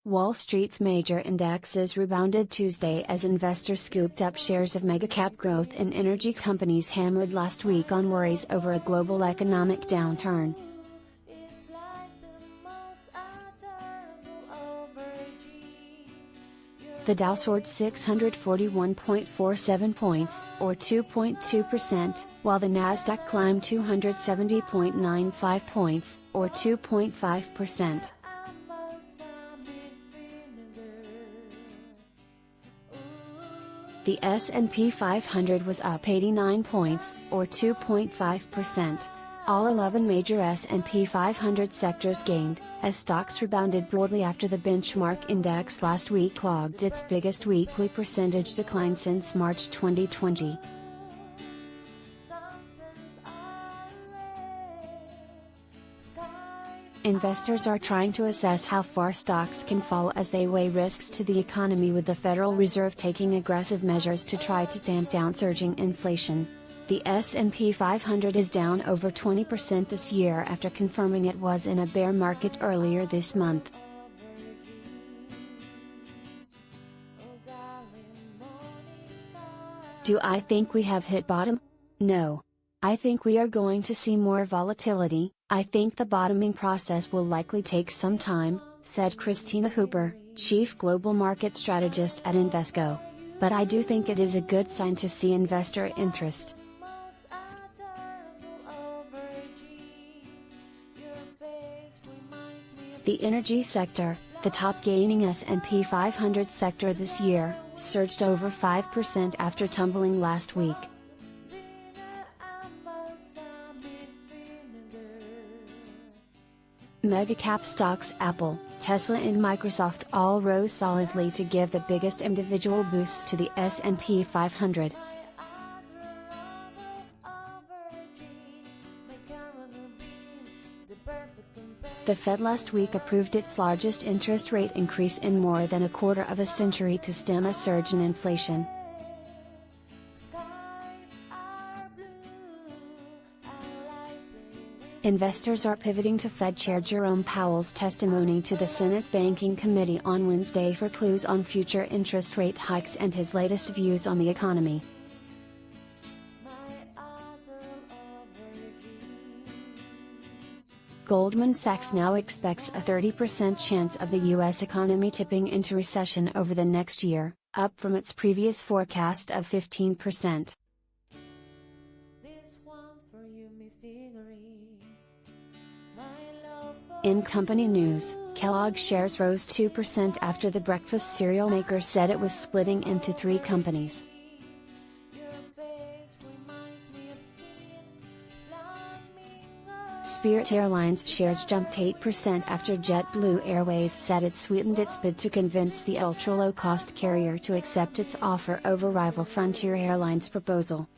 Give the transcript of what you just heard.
Wall Street's major indexes rebounded Tuesday as investors scooped up shares of megacap growth in energy companies hammered last week on worries over a global economic downturn. The Dow soared 641.47 points, or 2.2%, while the Nasdaq climbed 270.95 points, or 2.5%. The S&P 500 was up 89 points, or 2.5%. All 11 major S&P 500 sectors gained, as stocks rebounded broadly after the benchmark index last week logged its biggest weekly percentage decline since March 2020. Investors are trying to assess how far stocks can fall as they weigh risks to the economy, with the Federal Reserve taking aggressive measures to try to tamp down surging inflation. The S&P 500 is down over 20% this year after confirming it was in a bear market earlier this month. Do I think we have hit bottom? No. I think we are going to see more volatility. I think the bottoming process will likely take some time, said Christina Hooper, Chief Global Market Strategist at Invesco. But I do think it is a good sign to see investor interest. The energy sector, the top gaining S&P 500 sector this year, surged over 5% after tumbling last week. Megacap stocks Apple, Tesla and Microsoft all rose solidly to give the biggest individual boosts to the S&P 500. The Fed last week approved its largest interest rate increase in more than a quarter of a century to stem a surge in inflation. Investors are pivoting to Fed Chair Jerome Powell's testimony to the Senate Banking Committee on Wednesday for clues on future interest rate hikes and his latest views on the economy. Goldman Sachs now expects a 30% chance of the U.S. economy tipping into recession over the next year, up from its previous forecast of 15%. In company news, Kellogg shares rose 2% after the breakfast cereal maker said it was splitting into 3 companies. Spirit Airlines shares jumped 8% after JetBlue Airways said it sweetened its bid to convince the ultra-low-cost carrier to accept its offer over rival Frontier Airlines' proposal.